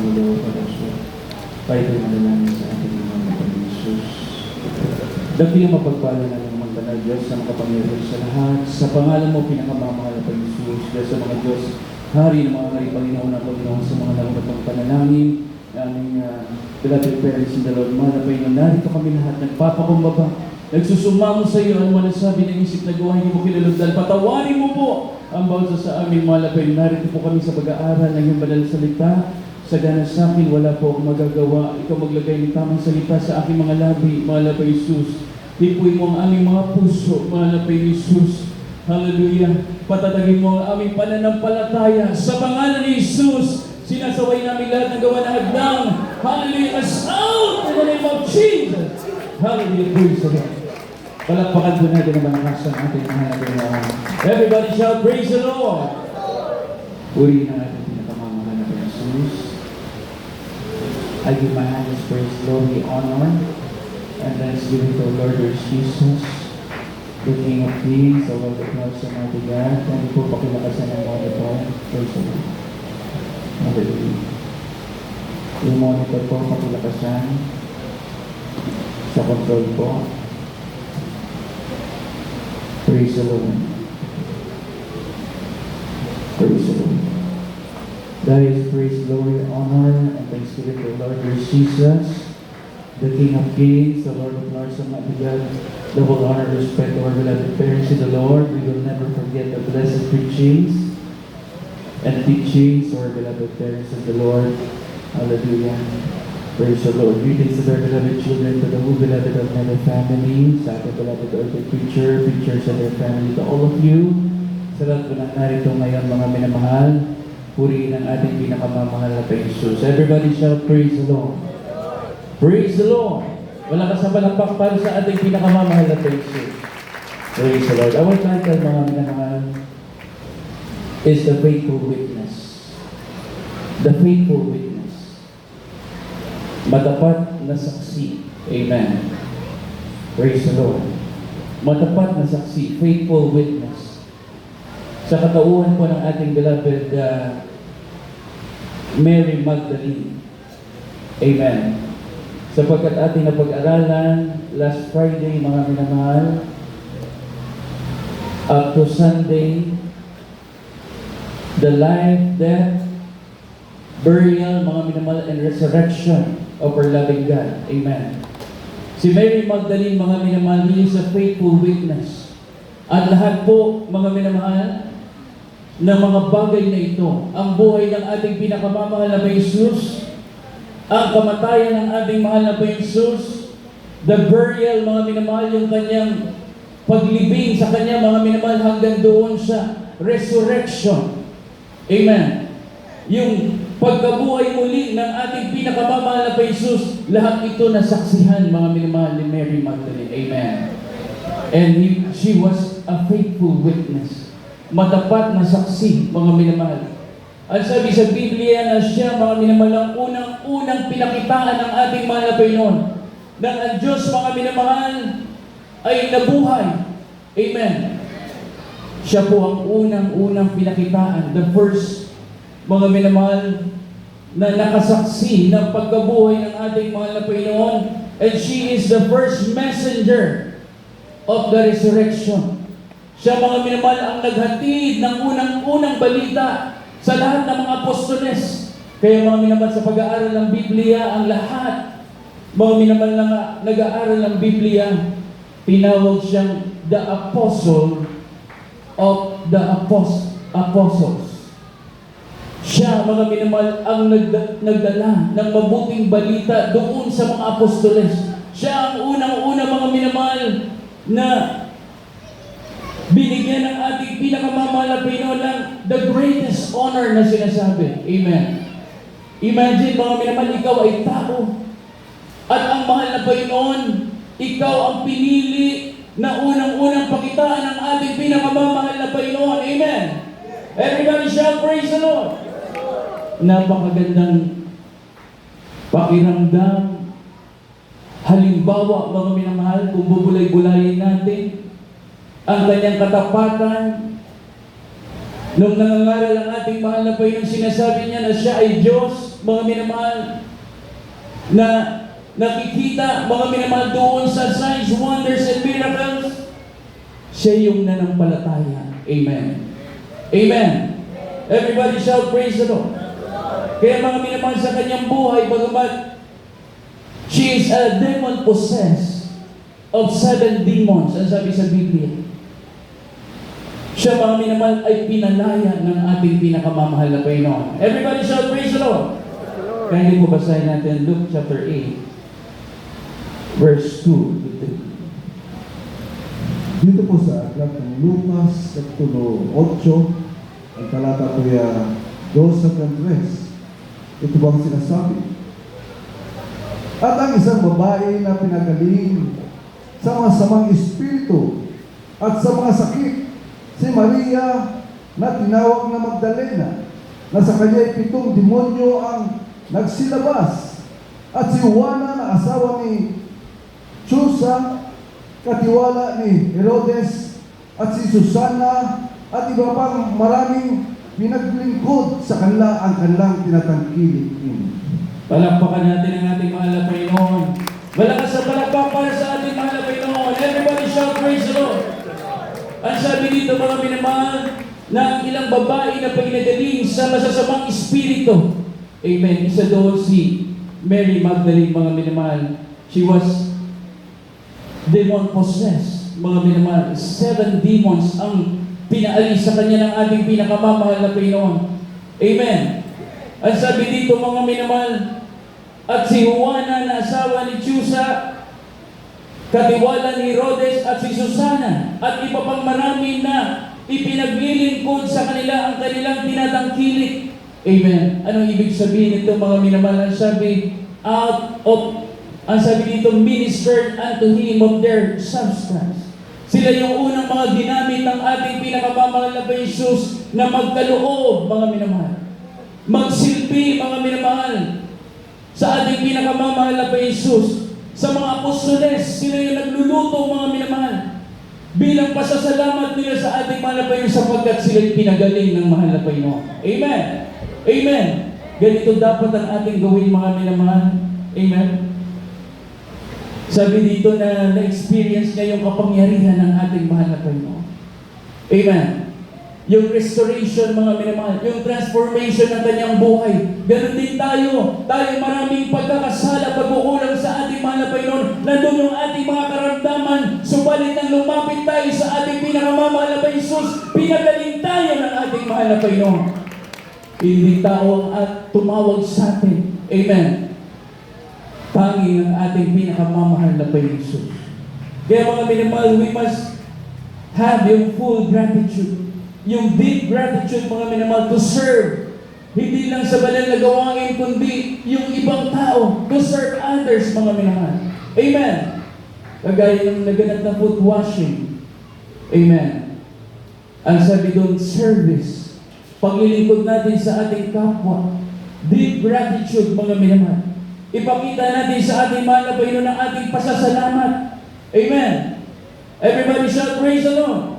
ulo, Parasyo. Tayo ko'y manalangin sa ating mga Panginoon Jesus. Dakilang mapagpala na ng mga banal Diyos na makapangyarihan sa lahat. Sa pangalan mo, pinakamamahal na Panginoon Jesus. Diyos sa mga Diyos, Hari ng mga hari, Panginoon na Panginoon sa mga naunang panalangin. Aming beloved parents in the Lord, mga Panginoon, narito kami lahat, nagpapakumbaba, nagsusumamo sa iyo, ang mga nasabi ng isip na gawa, hindi mo kinalugdan. Patawarin mo po ang bawat sa aming mga Panginoon. Narito po kami sa pag-aaral ng iyong banal salita. Sa ganas sa akin, wala po akong magagawa. Ikaw maglagay ng tamang salita sa aking mga labi, mga Panginoon Jesus. Hipuin mo ang aming mga puso, mga Panginoon Jesus. Hallelujah. Patatagin mo ang aming pananampalataya. Sa pangalan ni Jesus, sinasaway namin lahat ng gawa na hadlang. Hallelujah. As out in the name of Jesus. Hallelujah. Praise the Lord. Palakpakan po natin ang malakas ang ating mga Panginoon. Everybody shout, praise the Lord. Purihin na natin pinakamamahal na Panginoon Jesus. I give my highest praise, glory, honor, and thanksgiving to Lord Jesus, the King of Kings, the Lord of Lords, and Mighty God. Thank you po pakilakasan ng monitor. Praise the Lord. Hallelujah. Yung monitor po pakilakasan sa control po. Praise the Lord. Praise the Lord. That is praise, glory, honor, and thanksgiving to Lord Jesus, the King of Kings, the Lord of Lords, and Mighty God. Double honor, respect to our beloved parents in the Lord. We will never forget the blessed preachings and teachings to our beloved parents in the Lord. Hallelujah. Praise the Lord. Greetings to our beloved children, to the whole beloved of my family, sa ating beloved earthly preachers and their family, to all of you. Sa lahat po na narito ngayon, mga minamahal, purihin ang ating pinakamamahal na Panginoon Jesus. Everybody shout, praise the Lord. Praise the Lord. Wala ka sa palakpak para sa ating pinakamamahal na Panginoon Jesus. Praise the Lord. Our title, mga minamahal, is The Faithful Witness. The Faithful Witness. Matapat na saksi. Amen. Praise the Lord. Matapat na saksi. Faithful witness. Sa katauhan po ng ating beloved Mary Magdalene. Amen. Sapagkat ating napag-aralan last Friday, mga minamahal, up to Sunday, the life, death, burial, mga minamahal, and resurrection of our loving God. Amen. Si Mary Magdalene, mga minamahal, he is a faithful witness. At lahat po, mga minamahal, na mga bagay na ito, ang buhay ng ating pinakamamahal na Jesus, ang kamatayan ng ating mahal na Jesus, the burial, mga minamahal, yung kanyang paglibing sa kanya, mga minamahal, hanggang doon sa resurrection. Amen. Yung pagkabuhay muli ng ating pinakamamahal na Jesus, lahat ito nasaksihan, mga minamahal, ni Mary Magdalene. Amen. And she was a faithful witness. Matapat na saksi, mga minamahal. At sabi sa Biblia na siya, mga minamahal, ang unang pinakitaan ng ating mahal na Panginoon. Nang ang Diyos, mga minamahal, ay nabuhay. Amen. Siya po ang unang pinakitaan. The first, mga minamahal, na nakasaksi ng pagkabuhay ng ating mahal na Panginoon. And she is the first messenger of the resurrection. Siya, mga minamahal, ang naghatid ng unang balita sa lahat ng mga apostoles. Kaya mga minamahal, sa pag-aaral ng Biblia, ang lahat, mga minamahal na nag-aaral ng Biblia, tinawag siyang the apostle of the apostles. Siya, mga minamahal, ang nagdala ng mabuting balita doon sa mga apostoles. Siya ang unang-una, mga minamahal, na binigyan ng ating pinakamamahal na Panginoon ng the greatest honor na sinasabi. Amen. Imagine, mga minamahal, ikaw ay tao. At ang mahal na Panginoon, ikaw ang pinili na unang-unang pakitaan ng ating pinakamamahal na Panginoon. Amen. Everybody shout, praise the Lord. Napakagandang pakiramdam. Halimbawa, mga minamahal, kung bubulay-bulayin natin ang kanyang katapatan. Nung nangangaral ang ating mahal na Panginoon, sinasabi niya na siya ay Diyos mga minamahal, na nakikita, mga minamahal, doon sa signs, wonders, and miracles, siya yung nanampalataya. Amen. Amen. Everybody shout praise the Lord. Kaya mga minamahal, sa kanyang buhay, bagamat she is a demon possessed of 7 demons, ang sabi sa Biblia, siya mga minamahal ay pinalaya ng ating pinakamamahal na Panginoon. Everybody shout praise the Lord. Kaya hindi po basahin natin Luke chapter 8, verse 2 to 3. Dito po sa aklat ng Lucas, Kapitulo 8, ang talata po 2 hanggang 3. Ito bang sinasabi? At ang isang babae na pinagaling sa mga samang espiritu at sa mga sakit, si Maria na tinawag na Magdalena, na sa kanya'y 7 demonyo ang nagsilabas, at si Juana na asawa ni Chusa, katiwala ni Herodes, at si Susana, at iba pang maraming pinaglingkod sa kanila ang kanilang tinatangkilik. Palakpakan natin ang ating mahal na Panginoon. Malakas sa palakpak para sa ating mahal na Panginoon. Everybody shout praise the Lord. Ang sabi dito mga minamahal, na ang ilang babae na pinagaling sa masasamang espiritu. Amen. Isa doon si Mary Magdalene, mga minamahal. She was demon possessed, mga minamahal. 7 demons ang pinaalis sa kanya ng ating pinakamamahal na Panginoon. Amen. Ang sabi dito mga minamahal, at si Juana na asawa ni Chusa, katiwala ni Herodes, at si Susana, at iba pang marami na ipinaglilingkod sa kanila ang kanilang tinatangkilik. Amen. Anong ibig sabihin nito mga minamahal? Ang sabi, ang sabi dito, ministered unto him of their substance. Sila yung unang mga ginamit ng ating pinakamamahal na Jesus na magkaloob, mga minamahal. Magsilbi, mga minamahal, sa ating pinakamamahal na Jesus. Sa mga apostoles, sila yung nagluluto, mga minamahal, bilang pasasalamat nila sa ating mahal na Panginoon sapagkat sila'y pinagaling ng mahal na Panginoon. Amen. Amen. Ganito dapat ang ating gawin, mga minamahal. Amen. Sabi dito na na-experience niya yung kapangyarihan ng ating mahal na Panginoon. Amen. Yung restoration, mga minamahal, yung transformation ng kanyang buhay. Ganon din tayo. Tayo maraming pagkakasala, pagkukulang sa ating mahal na Panginoon. Nandun yung ating mga karamdaman. Subalit nang lumapit tayo sa ating pinakamamahal na Jesus, pinagaling tayo ng ating mahal na Panginoon. Hindi tao at tumawag sa atin. Amen. Tanging ang ating pinakamamahal na Jesus. Kaya mga minamahal, we must have yung full gratitude. Yung deep gratitude, mga minamahal, to serve. Hindi lang sa banal na gawain, kundi yung ibang tao, to serve others, mga minamahal. Amen. Kagaya yung naganap na foot washing. Amen. Ang sabi doon, service. Paglilingkod natin sa ating kapwa. Deep gratitude, mga minamahal. Ipakita natin sa ating mahal na Panginoon ang ating pasasalamat. Amen. Everybody shout praise the Lord.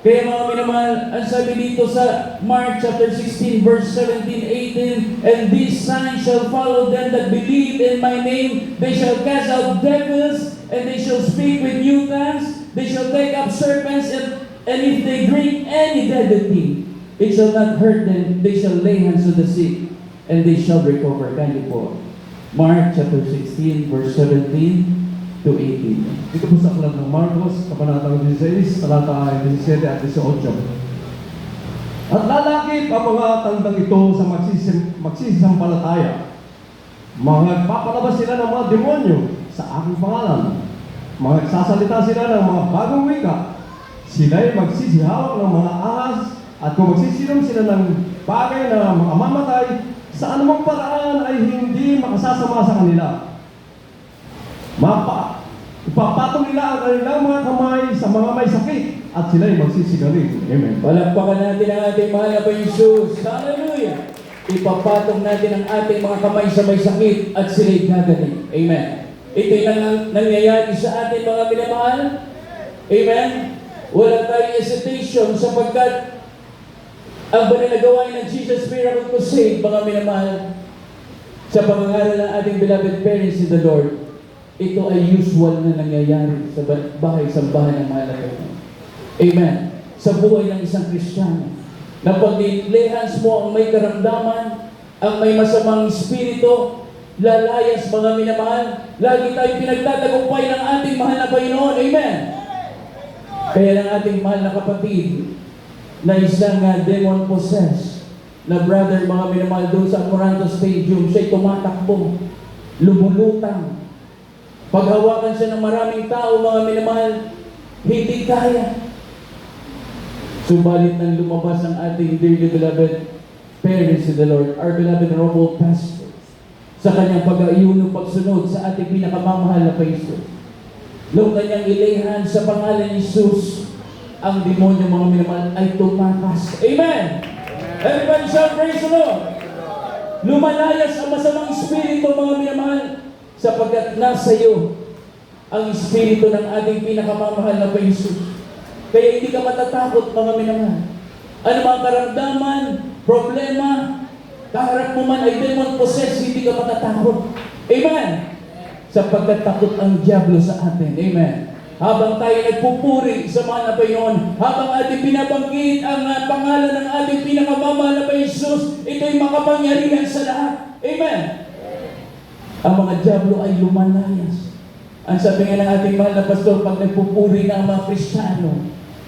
Kaya mga minamahal, ang sabi dito sa Mark chapter 16 verse 17-18, and these signs shall follow them that believe in my name. They shall cast out devils, and they shall speak with new tongues. They shall take up serpents, and if they drink any deadly thing, it shall not hurt them. They shall lay hands on the sick, and they shall recover. Kindly po. Mark chapter 16 verse 17 to 18. Dito po sa aklat ng Marcos, kabanatang 16, talata 17 at 18. At lalakip ang mga tandang ito sa magsisampalataya. Magpapalabas sila ng mga demonyo sa aking pangalan. Magsasalita sila ng mga bagong wika. Sila'y magsisihawak ng mga ahas, at kung magsisinom sila ng bagay na mamamatay, sa anumang paraan ay hindi makasasama sa kanila. Ipapatong nila ang kanilang mga kamay sa mga may sakit, at sila'y magsisigaling. Amen. Palakpakan natin ang ating mahal na Jesus. Hallelujah! Ipapatong natin ang ating mga kamay sa may sakit at sila'y gagaling. Amen. Ito'y nangyayari sa ating mga minamahal. Amen. Wala tayong hesitation sapagkat ang banal na gawain ng Jesus Miracle Crusade, mga minamahal, Sa pangangaral ng ating beloved parents in the Lord, ito ay usual na nangyayari sa bahay-sambahan ng mahal na Panginoon. Amen. Sa buhay ng isang Kristiyano, na pag nilehans mo ang may karamdaman, ang may masamang espiritu, lalayas mga minamahal, lagi tayong pinagtatagumpay ng ating mahal na Panginoon. Amen. Kaya ng ating mahal na kapatid, na isang demon-possessed na brother, mga minamahal, doon sa Amoranto Stadium, siya'y tumatakbo, lumulutang. Paghawakan siya ng maraming tao, mga minamahal, hindi kaya. Subalit nang lumabas ang ating dearly beloved parents in the Lord, our beloved noble pastor, sa kanyang pag-ayuno, pagsunod sa ating pinakamamahal na Panginoon, noong kanyang ilehan sa pangalan ni Jesus, ang demonyo, mga minamahal, ay tumakas. Amen! Everybody shout, praise the Lord! Lumalayas ang masamang espiritu, mga minamahal, sapagkat nasa iyo ang espiritu ng ating pinakamamahal na Panginoon. Kaya hindi ka matatakot, mga minamahal. Ano mga karamdaman, problema, kaharap mo man ay demon-possessed, hindi ka matatakot. Amen! Sapagkat takot ang diablo sa atin. Amen. Habang tayo nagpupuri sa mga Panginoon, habang ating binabanggit ang pangalan ng ating pinakamamahal na Jesus, ito'y makapangyarihan sa lahat. Amen. Ang mga diablo ay lumalayas. Ang sabi nga ng ating mahal na pastor, pag nagpupuri na ang mga Kristiyano,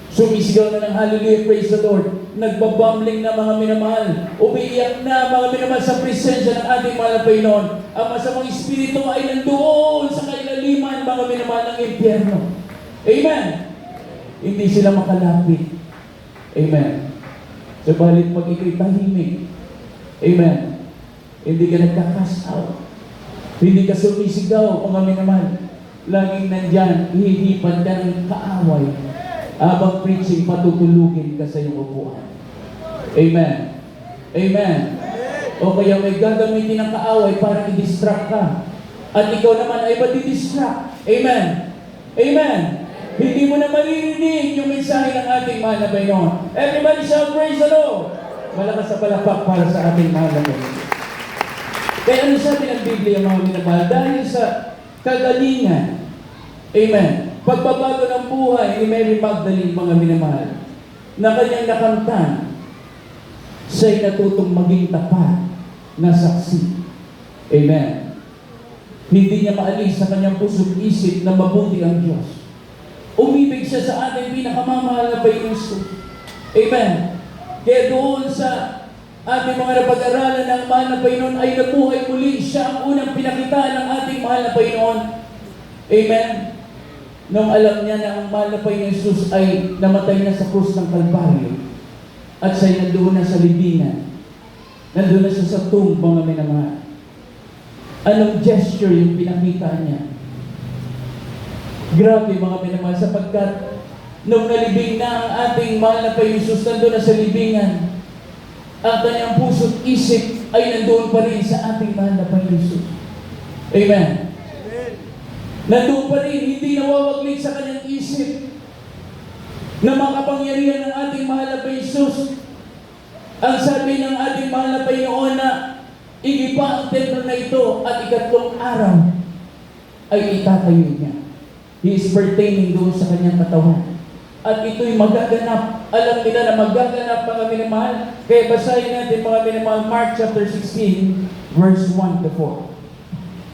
sumisigaw na ng hallelujah, praise the Lord, nagbabambling na, mga minamahal, umiiyak na, mga minamahal, sa presensya ng ating mahal na Panginoon. Ang masamang espiritu ay nandoon sa kailaliman, mga minamahal, ng impyerno. Amen. Hindi sila makalapit. Amen. Subalit pag ikaw'y tahimik, amen, hindi ka nagka-cast out, hindi ka sumisigaw, mga minamahal, laging nandyan, hihipan ka ng kaaway. Habang preaching, patutulugin ka sa iyong upuan. Amen. Amen. O kaya may gagamitin ng kaaway para i-distract ka. At ikaw naman ay madidistract. Amen. Amen. Hindi mo na maririnig yung mensahe ng ating mahal na Panginoon. Everybody shout, praise the Lord. Malakas sa palakpak para sa ating mahal na Panginoon. Kaya ano sabi ng Biblia, mga minamahal? Dahil sa kagalingan, amen, pagbabago ng buhay ni Mary Magdalene, mga minamahal, na kanyang nakamtan, siya'y natutong maging tapat na saksi. Amen. Hindi niya maalis sa kanyang puso't isip na mabuti ang Diyos. Umibig siya sa ating pinakamamahal na Panginoon. Amen. Kaya doon sa ating mga napag-aralan ng mahal na Panginoon ay nabuhay muli. Siya ang unang pinakita ng ating mahal na Panginoon. Amen. Nung alam niya na ang mahal na Panginoon Jesus ay namatay na sa krus ng Kalbaryo at siya'y nandoon na sa libingan, nandoon na siya sa tomb, mga minamahal. Anong gesture yung pinakita niya? Grabe, mga minamahal, sapagkat nung nalibing na ang ating mahal na Panginoon Jesus, nandoon na sa libingan, ang kanyang puso't isip ay nandoon pa rin sa ating mahal na Panginoon Jesus. Amen. Nandoon pa rin, hindi nawawaglit sa kanyang isip na makapangyarihan ng ating mahal na Jesus. Ang sabi ng ating mahal na Panginoon na igiba ang templo na ito at ikatlong araw ay itatayo niya. He is pertaining doon sa kanyang katawan. At ito'y magaganap. Alam nila na magaganap, mga minamahal. Kaya basahin natin, mga minamahal, Mark chapter 16, verse 1 to 4.